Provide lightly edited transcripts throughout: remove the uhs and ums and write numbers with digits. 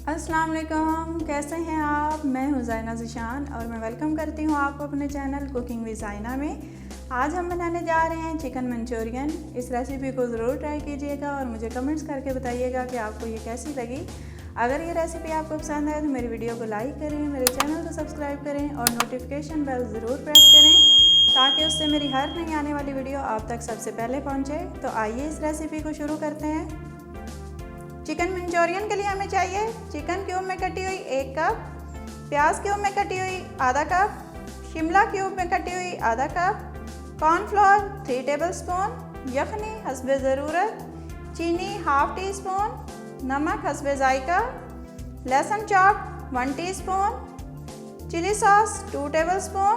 अस्सलाम वालेकुम, कैसे हैं आप। मैं हूँ ज़ाइना ज़ीशान और मैं वेलकम करती हूँ आपको अपने चैनल कुकिंग विद ज़ाइना में। आज हम बनाने जा रहे हैं चिकन मंचूरियन। इस रेसिपी को ज़रूर ट्राई कीजिएगा और मुझे कमेंट्स करके बताइएगा कि आपको ये कैसी लगी। अगर ये रेसिपी आपको पसंद है तो मेरी वीडियो को लाइक करें, मेरे चैनल को सब्सक्राइब करें और नोटिफिकेशन बेल ज़रूर प्रेस करें ताकि उससे मेरी हर नई आने वाली वीडियो आप तक सबसे पहले पहुँचे। तो आइए इस रेसिपी को शुरू करते हैं। चिकन मंचूरियन के लिए हमें चाहिए चिकन क्यूब में कटी हुई 1 कप, प्याज क्यूब में कटी हुई आधा कप, शिमला क्यूब में कटी हुई आधा कप, कॉर्नफ्लोर 3 टेबलस्पून, यखनी हस्बे ज़रूरत, चीनी ½ टीस्पून, नमक हस्बे जायका, लहसुन chop 1 teaspoon, chilli sauce 2 tablespoon,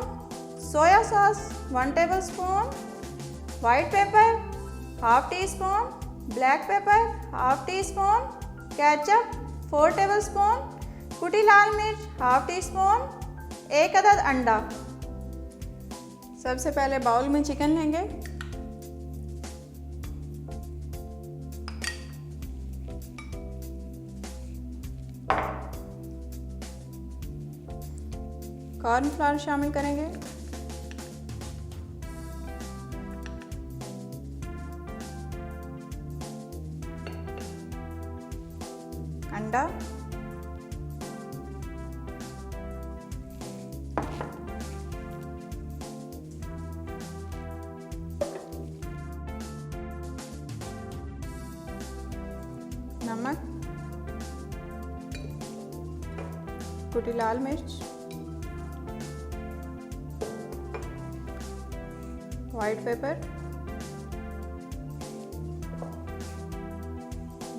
soya sauce 1 tablespoon, white pepper ½ teaspoon, black pepper ½ teaspoon, ketchup 4 tablespoon, कुटी लाल मिर्च ½ टीस्पून, 1 अदद अंडा। सबसे पहले बाउल में चिकन लेंगे। कॉर्नफ्लोर शामिल करेंगे, अंडा, नमक, कुटी लाल मिर्च, वाइट पेपर,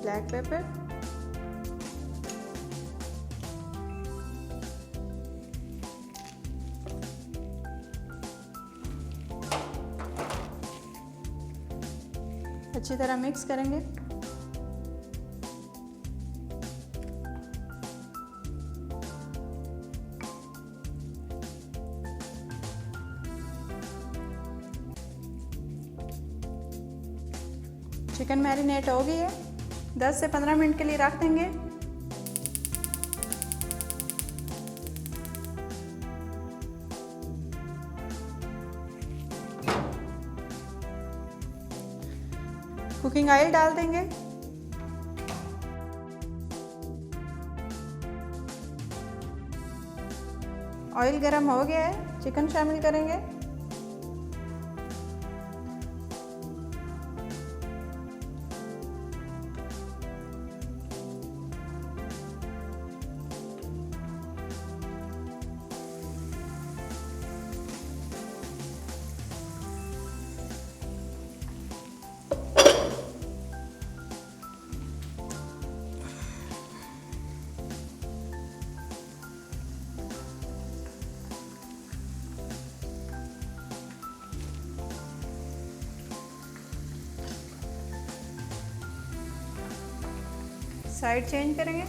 ब्लैक पेपर, अच्छी तरह मिक्स करेंगे। चिकन मैरिनेट हो गई है, 10 से 15 मिनट के लिए रख देंगे। कुकिंग ऑयल डाल देंगे, ऑयल गरम हो गया है, चिकन शामिल करेंगे। साइड चेंज करेंगे।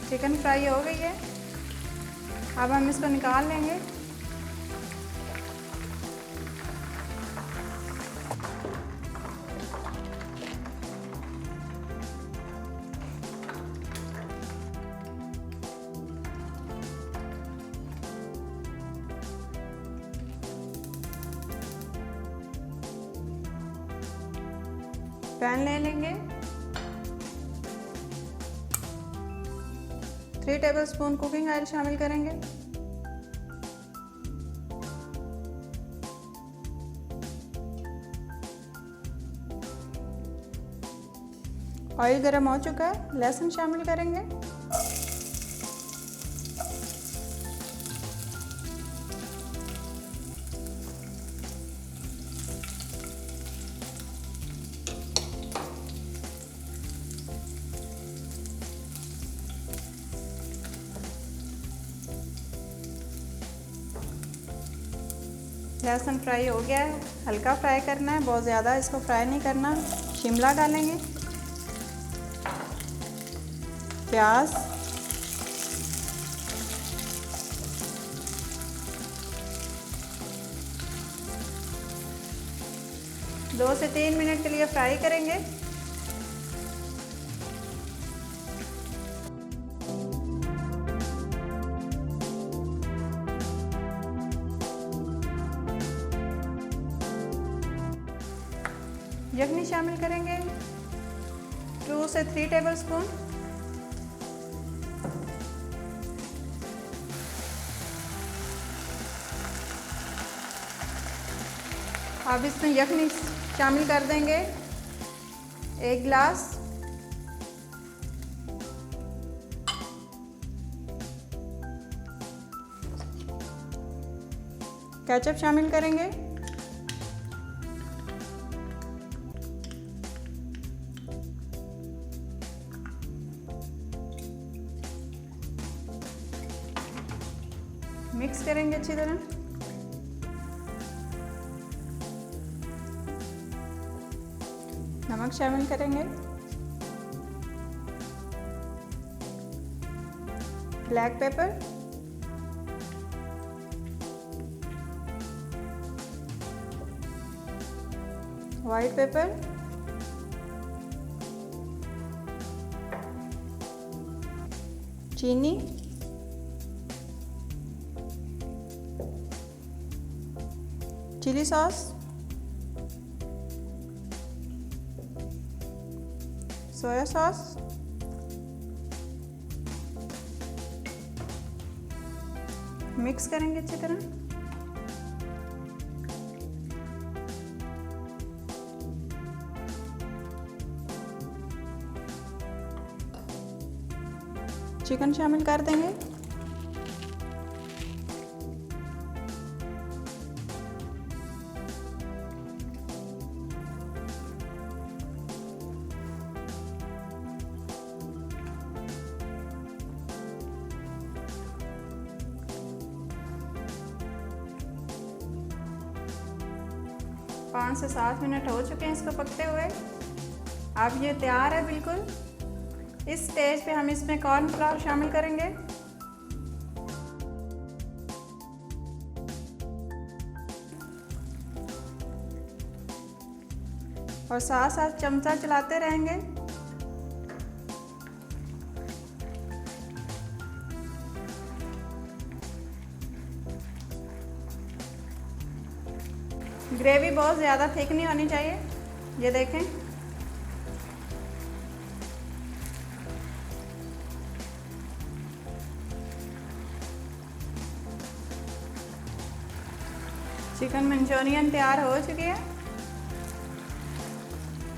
चिकन फ्राई हो गई है, अब हम इसको निकाल लेंगे। पैन ले लेंगे, 3 टेबलस्पून कुकिंग ऑयल शामिल करेंगे। ऑयल गरम हो चुका है, लहसुन शामिल करेंगे। लहसुन फ्राई हो गया है, हल्का फ्राई करना है, बहुत ज़्यादा इसको फ्राई नहीं करना। शिमला डालेंगे, प्याज, दो से 3 मिनट के लिए फ्राई करेंगे। यखनी शामिल करेंगे 2 से 3 टेबलस्पून। अब इसमें यखनी शामिल कर देंगे 1 गिलास। केचप शामिल करेंगे, मिक्स करेंगे अच्छी तरह। नमक शामिल करेंगे, ब्लैक पेपर, वाइट पेपर, चीनी, chilli sauce, soya sauce, mix करेंगे अच्छी तरह। चिकन शामिल कर देंगे, पाँच से 7 मिनट हो चुके हैं इसको पकते हुए। अब ये तैयार है बिल्कुल। इस स्टेज पे हम इसमें कॉर्नफ्लावर शामिल करेंगे और साथ साथ चमचा चलाते रहेंगे। ग्रेवी बहुत ज़्यादा थिक नहीं होनी चाहिए। ये देखें, चिकन मंचूरियन तैयार हो चुकी है।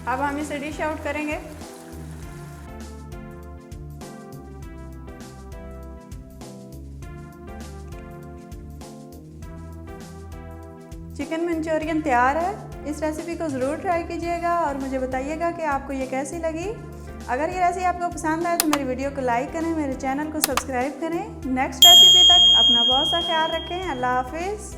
अब हम इसे डिश आउट करेंगे। चिकन मंचूरियन तैयार है। इस रेसिपी को ज़रूर ट्राई कीजिएगा और मुझे बताइएगा कि आपको ये कैसी लगी। अगर ये रेसिपी आपको पसंद आए तो मेरी वीडियो को लाइक करें, मेरे चैनल को सब्सक्राइब करें। नेक्स्ट रेसिपी तक अपना बहुत सा ख्याल रखें। अल्लाह हाफिज़।